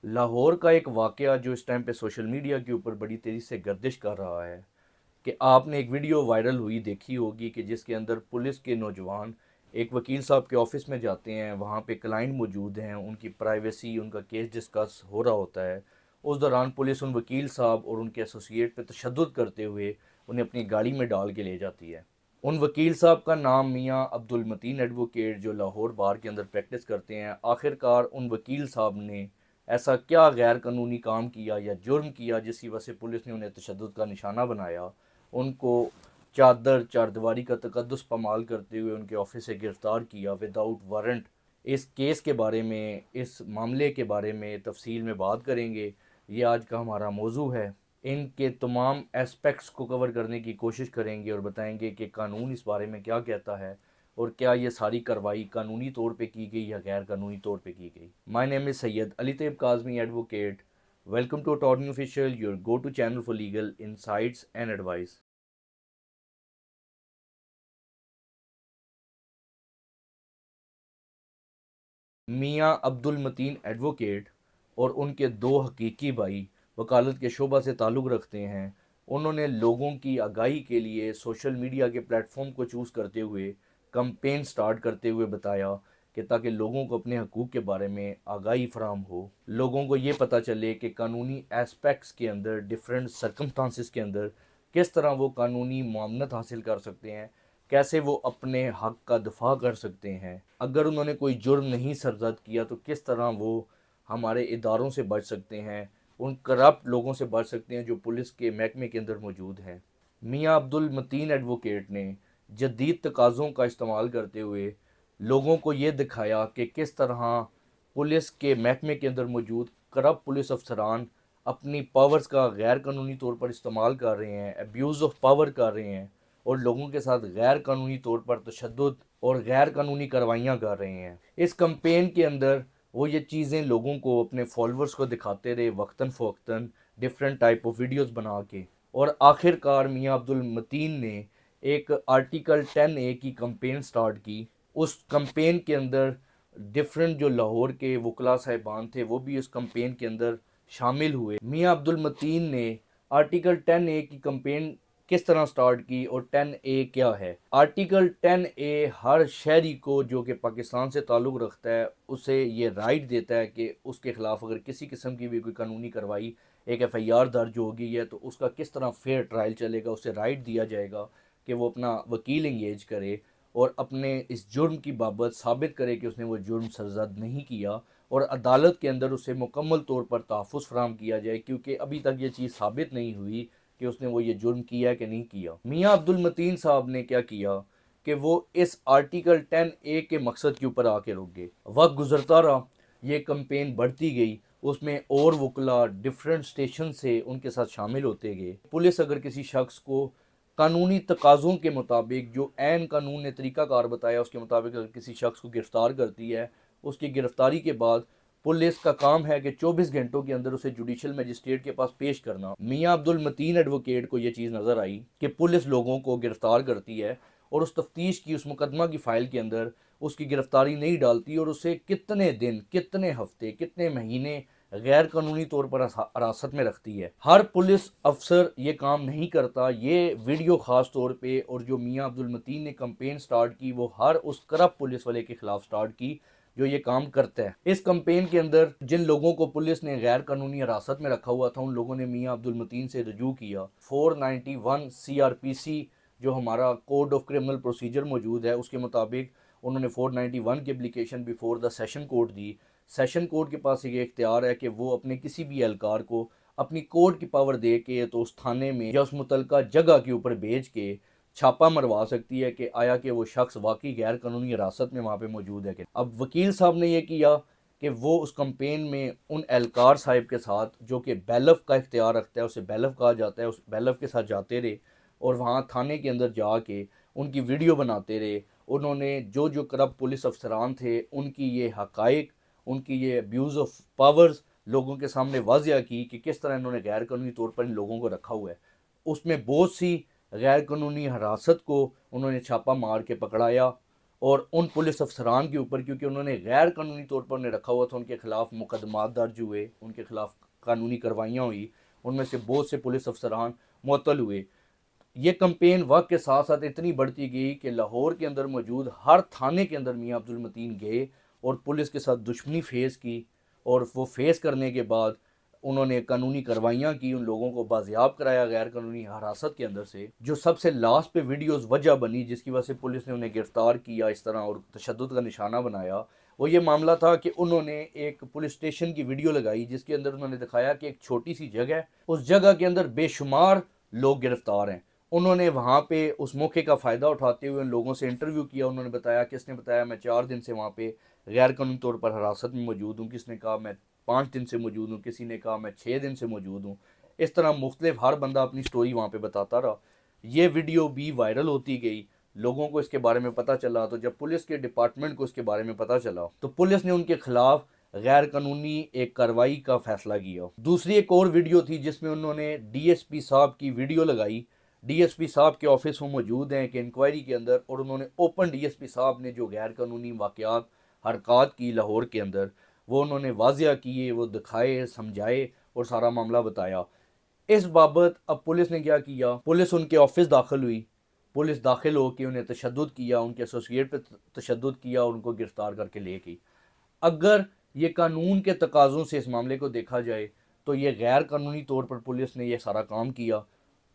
लाहौर का एक वाक़या जो इस टाइम पे सोशल मीडिया के ऊपर बड़ी तेज़ी से गर्दिश कर रहा है कि आपने एक वीडियो वायरल हुई देखी होगी कि जिसके अंदर पुलिस के नौजवान एक वकील साहब के ऑफिस में जाते हैं। वहाँ पे क्लाइंट मौजूद हैं, उनकी प्राइवेसी, उनका केस डिस्कस हो रहा होता है। उस दौरान पुलिस उन वकील साहब और उनके एसोसिएट पे तशद्दुद करते हुए उन्हें अपनी गाड़ी में डाल के ले जाती है। उन वकील साहब का नाम मियाँ अब्दुल मतीन एडवोकेट, जो लाहौर बार के अंदर प्रैक्टिस करते हैं। आखिरकार उन वकील साहब ने ऐसा क्या गैर कानूनी काम किया या जुर्म किया जिसकी वजह से पुलिस ने उन्हें तशद्दुद का निशाना बनाया, उनको चादर चारदीवारी का तकद्दुस पामाल करते हुए उनके ऑफिस से गिरफ़्तार किया विदाउट वारंट। इस केस के बारे में, इस मामले के बारे में तफसील में बात करेंगे। ये आज का हमारा मौजू है। इनके तमाम एस्पेक्ट्स को कवर करने की कोशिश करेंगे और बताएंगे कि कानून इस बारे में क्या कहता है और क्या ये सारी कार्रवाई कानूनी तौर पे की गई या गैर कानूनी तौर पे की गई। My name is Syed Ali Tayyab Kazmi advocate. Welcome to attorney official, your go to channel for legal insights and advice. Mian Abdul Mateen advocate और उनके दो हकीकी भाई वकालत के शोबा से ताल्लुक़ रखते हैं। उन्होंने लोगों की आगाही के लिए सोशल मीडिया के प्लेटफॉर्म को चूज़ करते हुए कैंपेन स्टार्ट करते हुए बताया कि ताकि लोगों को अपने हकूक़ के बारे में आगाही फराहम हो, लोगों को ये पता चले कि कानूनी एस्पेक्ट्स के अंदर, डिफरेंट सर्कमस्टांसिस के अंदर किस तरह वो कानूनी मुआवनत हासिल कर सकते हैं, कैसे वो अपने हक़ का दफ़ा कर सकते हैं। अगर उन्होंने कोई जुर्म नहीं सरज़द किया तो किस तरह वो हमारे इदारों से बच सकते हैं, उन करप्ट लोगों से बच सकते हैं जो पुलिस के महकमे के अंदर मौजूद हैं। मियाँ अब्दुल मतीन एडवोकेट ने जदीद तकाज़ों का इस्तेमाल करते हुए लोगों को ये दिखाया कि किस तरह पुलिस के महकमे के अंदर मौजूद करप्ट पुलिस अफसरान अपनी पावर्स का गैर कानूनी तौर पर इस्तेमाल कर रहे हैं, अब्यूज़ ऑफ पावर कर रहे हैं और लोगों के साथ गैर कानूनी तौर पर तशद्दुद और गैर कानूनी कार्रवाइयाँ कर रहे हैं। इस कैंपेन के अंदर वो ये चीज़ें लोगों को, अपने फॉलोअर्स को दिखाते रहे वक्तन फ़वक्तन, डिफरेंट टाइप ऑफ वीडियोस बना के। और आखिरकार मियाँ अब्दुल मतीन ने एक आर्टिकल 10A की कैंपेन स्टार्ट की। उस कैंपेन के अंदर डिफरेंट जो लाहौर के वकला साहिबान थे वो भी उस कैंपेन के अंदर शामिल हुए। मियाँ अब्दुल मतीन ने आर्टिकल 10A की कैंपेन किस तरह स्टार्ट की और 10A क्या है। आर्टिकल 10A हर शहरी को जो कि पाकिस्तान से ताल्लुक़ रखता है उसे ये राइट देता है कि उसके ख़िलाफ़ अगर किसी किस्म की भी कोई कानूनी कार्रवाई, एक FIR दर्ज होगी है तो उसका किस तरह फेयर ट्रायल चलेगा, उसे राइट दिया जाएगा कि वो अपना वकील इंगेज करे और अपने इस जुर्म की बाबत साबित करे कि उसने वो जुर्म सरज़द नहीं किया और अदालत के अंदर उसे मुकम्मल तौर पर तहफ़्फ़ुज़ फराहम किया जाए, क्योंकि अभी तक ये चीज़ साबित नहीं हुई कि उसने वो ये जुर्म किया है कि नहीं किया। मियाँ अब्दुल मतीन साहब ने क्या किया कि वो इस आर्टिकल 10A के मकसद के ऊपर आके रुक गए। वक्त गुजरता रहा, ये कैंपेन बढ़ती गई, उसमें और वकला डिफरेंट स्टेशन से उनके साथ शामिल होते गए। पुलिस अगर किसी शख्स को कानूनी तकाज़ों के मुताबिक, जो ऐन कानून ने तरीक़ाकार बताया उसके मुताबिक अगर किसी शख्स को गिरफ़्तार करती है, उसकी गिरफ़्तारी के बाद पुलिस का काम है कि 24 घंटों के अंदर उसे जुडिशल मजिस्ट्रेट के पास पेश करना। मियाँ अब्दुल मतीन एडवोकेट को ये चीज़ नज़र आई कि पुलिस लोगों को गिरफ़्तार करती है और उस तफ्तीश की, उस मुकदमा की फ़ाइल के अंदर उसकी गिरफ़्तारी नहीं डालती और उसे कितने दिन, कितने हफ्ते, कितने महीने गैर कानूनी तौर पर हिरासत में रखती है। हर पुलिस अफसर ये काम नहीं करता। ये वीडियो ख़ास तौर पे और जो मियाँ अब्दुल मतीन ने कैंपेन स्टार्ट की वो हर उस करप्ट पुलिस वाले के ख़िलाफ़ स्टार्ट की जो ये काम करता है। इस कैंपेन के अंदर जिन लोगों को पुलिस ने गैर कानूनी हिरासत में रखा हुआ था उन लोगों ने मियाँ अब्दुल मतीन से रजू किया। 491 CRPC जो हमारा कोड ऑफ क्रिमिनल प्रोसीजर मौजूद है उसके मुताबिक उन्होंने 491 की application before the session court the. Session court के पास एक इख्तियार है कि वो अपने किसी भी एहलकार को अपनी कोर्ट की पावर दे के तो उस थाने में या उस मुतलका जगह के ऊपर भेज के छापा मरवा सकती है कि आया कि वो शख्स वाकई गैर कानूनी हिरासत में वहाँ पे मौजूद है कि। अब वकील साहब ने यह किया कि वो उस कैंपेन में उन एहलकार साहिब के साथ जो कि बैलफ का इख्तियार रखता है, उसे बैलफ कहा जाता है, उस बैलफ के साथ जाते रहे और वहाँ थाने के अंदर जाके उनकी वीडियो बनाते रहे। उन्होंने जो जो करप्ट पुलिस अफसरान थे उनकी ये हकाइक, उनकी ये अब्यूज़ ऑफ पावर्स लोगों के सामने वाजिया की कि किस तरह इन्होंने गैर कानूनी तौर पर इन लोगों को रखा हुआ है। उसमें बहुत सी गैर कानूनी हिरासत को उन्होंने छापा मार के पकड़ाया और उन पुलिस अफसरान के ऊपर, क्योंकि उन्होंने गैर कानूनी तौर पर उन्हें रखा हुआ था, उनके खिलाफ मुकदमात दर्ज हुए, उनके खिलाफ कानूनी कार्रवाइयाँ हुई, उनमें से बहुत से पुलिस अफसरान मुअत्तल हुए। ये कंपेन वक्त के साथ साथ इतनी बढ़ती गई कि लाहौर के अंदर मौजूद हर थाने के अंदर मियाँ अब्दुल मतीन गए और पुलिस के साथ दुश्मनी फेस की, और वो फेस करने के बाद उन्होंने कानूनी कार्रवाइयाँ की, उन लोगों को बाजियाब कराया गैर कानूनी हिरासत के अंदर से। जो सबसे लास्ट पे वीडियोस वजह बनी जिसकी वजह से पुलिस ने उन्हें गिरफ्तार किया इस तरह और तशद्दुद का निशाना बनाया, वो ये मामला था कि उन्होंने एक पुलिस स्टेशन की वीडियो लगाई जिसके अंदर उन्होंने दिखाया कि एक छोटी सी जगह है, उस जगह के अंदर बेशुमार लोग गिरफ्तार हैं। उन्होंने वहाँ पे उस मौके का फ़ायदा उठाते हुए उन लोगों से इंटरव्यू किया। उन्होंने बताया, किसने बताया मैं 4 दिन से वहाँ पे गैर कानूनी तौर पर हिरासत में मौजूद हूँ, किसने कहा मैं 5 दिन से मौजूद हूँ, किसी ने कहा मैं 6 दिन से मौजूद हूँ। इस तरह मुख्तलिफ हर बंदा अपनी स्टोरी वहाँ पे बताता रहा। ये वीडियो भी वायरल होती गई, लोगों को इसके बारे में पता चला। तो जब पुलिस के डिपार्टमेंट को इसके बारे में पता चला तो पुलिस ने उनके खिलाफ गैर कानूनी एक कार्रवाई का फैसला किया। दूसरी एक और वीडियो थी जिसमें उन्होंने डीएसपी साहब की वीडियो लगाई। डीएसपी साहब के ऑफिस में मौजूद हैं कि इंक्वायरी के अंदर, और उन्होंने ओपन डीएसपी साहब ने जो गैर कानूनी वाक़यात हरकत की लाहौर के अंदर वो उन्होंने वाजिया किए, वो दिखाए, समझाए और सारा मामला बताया। इस बाबत अब पुलिस ने क्या किया, पुलिस उनके ऑफिस दाखिल हुई। पुलिस दाखिल होकर उन्हें तशद्दुद किया, उनके एसोसिएट पर तशद्दुद किया और उनको गिरफ्तार करके ले गई। अगर ये कानून के तकाज़ों से इस मामले को देखा जाए तो ये गैर कानूनी तौर पर पुलिस ने यह सारा काम किया।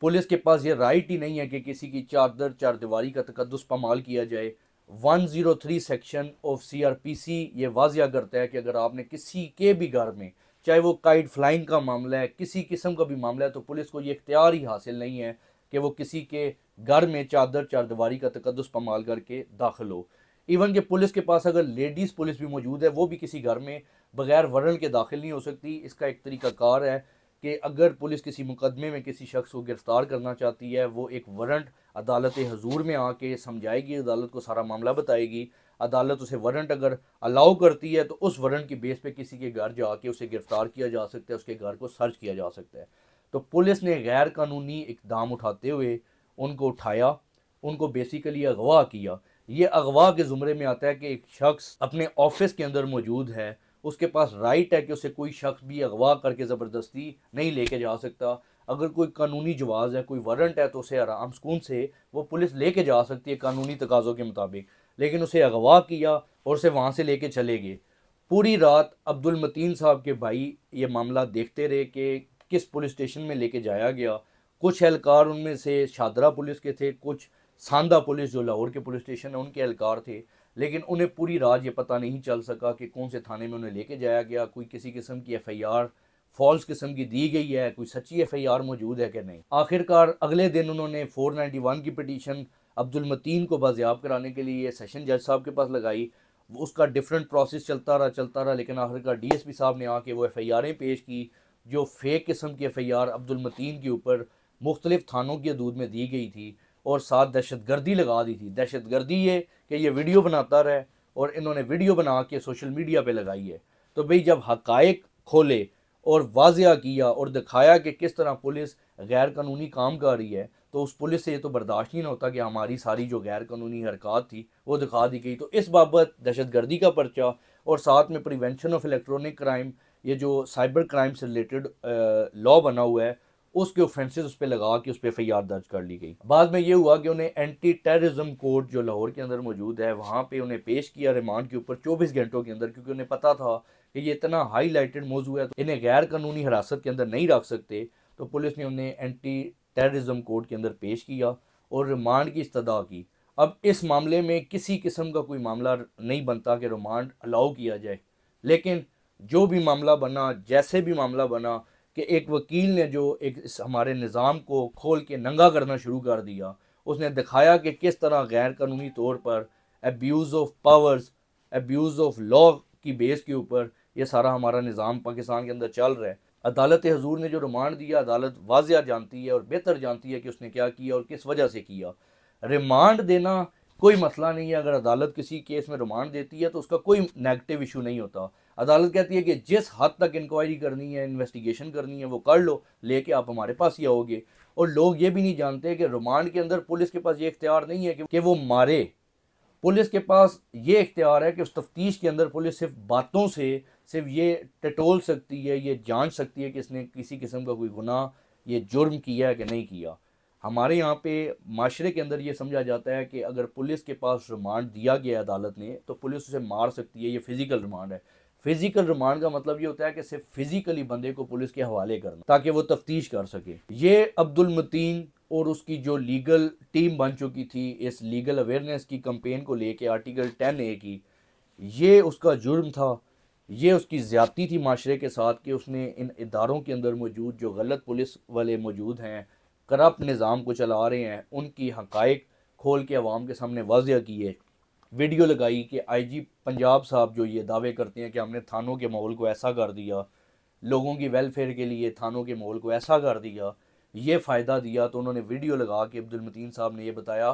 पुलिस के पास ये राइट ही नहीं है कि किसी की चादर चारदीवारी का तकद्दुस पामाल किया जाए। 103 सेक्शन ऑफ सीआरपीसी ये वाजिया करता है कि अगर आपने किसी के भी घर में, चाहे वो काइट फ्लाइंग का मामला है, किसी किस्म का भी मामला है, तो पुलिस को ये इख्तियार ही हासिल नहीं है कि वो किसी के घर में चादर चारदीवारी का तकद्दुस पामाल करके दाखिल हो। इवन कि पुलिस के पास अगर लेडीज़ पुलिस भी मौजूद है, वो भी किसी घर में बगैर वारंट के दाखिल नहीं हो सकती। इसका एक तरीक़ाकार है कि अगर पुलिस किसी मुकदमे में किसी शख्स को गिरफ़्तार करना चाहती है, वो एक वारंट अदालत हजूर में आके समझाएगी, अदालत को सारा मामला बताएगी। अदालत उसे वारंट अगर अलाउ करती है तो उस वारंट की बेस पे किसी के घर जाके उसे गिरफ़्तार किया जा सकता है, उसके घर को सर्च किया जा सकता है। तो पुलिस ने गैर कानूनी इक़दाम उठाते हुए उनको उठाया, उनको बेसिकली अगवा किया। ये अगवा के ज़ुमरे में आता है कि एक शख्स अपने ऑफिस के अंदर मौजूद है, उसके पास राइट है कि उसे कोई शख्स भी अगवा करके ज़बरदस्ती नहीं लेके जा सकता। अगर कोई कानूनी जवाज़ है, कोई वारंट है, तो उसे आराम सुकून से वो पुलिस लेके जा सकती है कानूनी तकाज़ों के मुताबिक। लेकिन उसे अगवा किया और उसे वहाँ से लेके चले गए। पूरी रात अब्दुल मतीन साहब के भाई ये मामला देखते रहे कि किस पुलिस स्टेशन में लेके जाया गया। कुछ एहलकार उनमें से शादरा पुलिस के थे, कुछ सांदा पुलिस जो लाहौर के पुलिस स्टेशन है उनके एहलकार थे। लेकिन उन्हें पूरी रात ये पता नहीं चल सका कि कौन से थाने में उन्हें लेके जाया गया, कोई किसी किस्म की एफआईआर फॉल्स किस्म की दी गई है, कोई सच्ची एफआईआर मौजूद है कि नहीं। आखिरकार अगले दिन उन्होंने 491 की पिटीशन अब्दुल मतीन को बाजियाब कराने के लिए सेशन जज साहब के पास लगाई। उसका डिफरेंट प्रोसेस चलता रहा, लेकिन आखिरकार डीएसपी साहब ने आके वो एफआईआरें पेश की जो फेक किस्म की एफआईआर अब्दुल मतीन के ऊपर मुख्तलिफ थानों की हदूद में दी गई थी और साथ दहशतगर्दी लगा दी थी। दहशतगर्दी ये कि ये वीडियो बनाता रहे और इन्होंने वीडियो बना के सोशल मीडिया पे लगाई है। तो भाई जब हकायक खोले और वाजिया किया और दिखाया कि किस तरह पुलिस गैर कानूनी काम कर रही है, तो उस पुलिस से ये तो बर्दाश्त नहीं होता कि हमारी सारी जो गैर कानूनी हरकत थी वो दिखा दी गई। तो इस बाबत दहशतगर्दी का पर्चा और साथ में प्रिवेंशन ऑफ इलेक्ट्रॉनिक क्राइम, ये जो साइबर क्राइम से रिलेटेड लॉ बना हुआ है, उसके ऑफेंसेस उस पर लगा के उस पर एफआईआर दर्ज कर ली गई। बाद में ये हुआ कि उन्हें एंटी टेररिज्म कोर्ट जो लाहौर के अंदर मौजूद है वहाँ पे उन्हें पेश किया रिमांड के ऊपर 24 घंटों के अंदर, क्योंकि उन्हें पता था कि ये इतना हाईलाइटेड मौजू है तो इन्हें गैर कानूनी हिरासत के अंदर नहीं रख सकते। तो पुलिस ने उन्हें एंटी टेररिज्म कोर्ट के अंदर पेश किया और रिमांड की इस्तदा की। अब इस मामले में किसी किस्म का कोई मामला नहीं बनता कि रिमांड अलाउ किया जाए, लेकिन जो भी मामला बना, जैसे भी मामला बना कि एक वकील ने जो एक हमारे निज़ाम को खोल के नंगा करना शुरू कर दिया, उसने दिखाया कि किस तरह गैर कानूनी तौर पर abuse of powers, abuse of law की बेस के ऊपर ये सारा हमारा निज़ाम पाकिस्तान के अंदर चल रहा है। अदालत हजूर ने जो रिमांड दिया, अदालत वाजिया जानती है और बेहतर जानती है कि उसने क्या किया और किस वजह से किया। रिमांड देना कोई मसला नहीं है, अगर अदालत किसी केस में रिमांड देती है तो उसका कोई नेगेटिव इशू नहीं होता। अदालत कहती है कि जिस हद तक इंक्वायरी करनी है, इन्वेस्टिगेशन करनी है, वो कर लो, लेके आप हमारे पास ही आओगे। और लोग ये भी नहीं जानते कि रिमांड के अंदर पुलिस के पास ये इख्तियार नहीं है कि वो मारे, पुलिस के पास ये इख्तियार है कि उस तफ्तीश के अंदर पुलिस सिर्फ बातों से सिर्फ ये टटोल सकती है, ये जांच सकती है कि इसने किसी किस्म का कोई गुनाह, ये जुर्म किया है कि नहीं किया। हमारे यहाँ पे माशरे के अंदर ये समझा जाता है कि अगर पुलिस के पास रिमांड दिया गया अदालत ने तो पुलिस उसे मार सकती है, ये फ़िज़िकल रिमांड है। फ़िज़िकल रिमांड का मतलब ये होता है कि सिर्फ फ़िज़िकली बंदे को पुलिस के हवाले करना ताकि वो तफ्तीश कर सके। ये अब्दुल मतीन और उसकी जो लीगल टीम बन चुकी थी इस लीगल अवेयरनेस की कंपेन को लेके आर्टिकल 10A की, ये उसका जुर्म था, ये उसकी ज़्यादती थी माशरे के साथ कि उसने इन इदारों के अंदर मौजूद जो गलत पुलिस वाले मौजूद हैं, करप्ट निज़ाम को चला रहे हैं, उनकी हक़ाइक़ खोल के अवाम के सामने वाज़िया किए। वीडियो लगाई कि IG पंजाब साहब जो ये दावे करते हैं कि हमने थानों के माहौल को ऐसा कर दिया, लोगों की वेलफेयर के लिए थानों के माहौल को ऐसा कर दिया, ये फ़ायदा दिया, तो उन्होंने वीडियो लगा के अब्दुल मतीन साहब ने ये बताया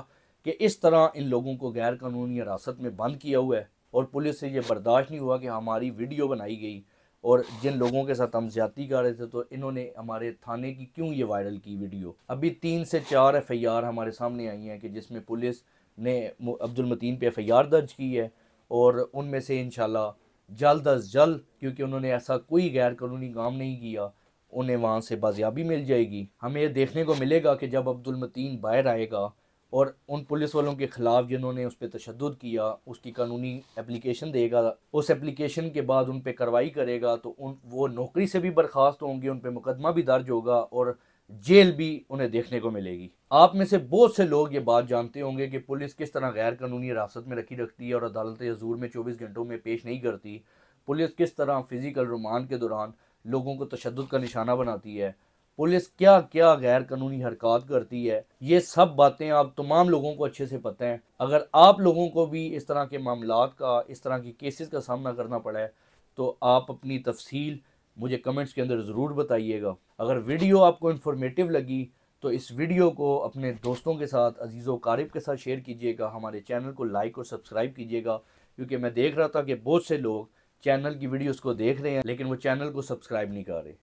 कि इस तरह इन लोगों को गैर कानूनी हिरासत में बंद किया हुआ है और पुलिस से ये बर्दाश्त नहीं हुआ कि हमारी वीडियो बनाई गई और जिन लोगों के साथ हम ज्यादती कर रहे थे तो इन्होंने हमारे थाने की क्यों ये वायरल की वीडियो। अभी 3 से 4 FIR हमारे सामने आई हैं कि जिसमें पुलिस ने अब्दुल मतीन पे FIR दर्ज की है और उनमें से इंशाल्लाह जल्द अज जल्द, क्योंकि उन्होंने ऐसा कोई गैर कानूनी काम नहीं किया, उन्हें वहाँ से बाजियाबी मिल जाएगी। हमें ये देखने को मिलेगा कि जब अब्दुल मतीन बाहर आएगा और उन पुलिस वालों के ख़िलाफ़ जिन्होंने उस पर तशद्दुद किया उसकी कानूनी एप्लीकेशन देगा, उस एप्लीकेशन के बाद उन पर कार्रवाई करेगा तो वो नौकरी से भी बर्खास्त होंगे, उन पर मुकदमा भी दर्ज होगा और जेल भी उन्हें देखने को मिलेगी। आप में से बहुत से लोग ये बात जानते होंगे कि पुलिस किस तरह गैर कानूनी हिरासत में रखती है और अदालत हज़ूर में 24 घंटों में पेश नहीं करती। पुलिस किस तरह फ़िज़िकल रिमांड के दौरान लोगों को तशद्दुद का निशाना बनाती है, पुलिस क्या क्या गैर कानूनी हरकत करती है, ये सब बातें आप तमाम लोगों को अच्छे से पता है। अगर आप लोगों को भी इस तरह के मामलात का, इस तरह की केसेस का सामना करना पड़ा है तो आप अपनी तफसील मुझे कमेंट्स के अंदर ज़रूर बताइएगा। अगर वीडियो आपको इन्फॉर्मेटिव लगी तो इस वीडियो को अपने दोस्तों के साथ, अजीज़ों कारिब के साथ शेयर कीजिएगा। हमारे चैनल को लाइक और सब्सक्राइब कीजिएगा, क्योंकि मैं देख रहा था कि बहुत से लोग चैनल की वीडियोस को देख रहे हैं लेकिन वो चैनल को सब्सक्राइब नहीं कर रहे।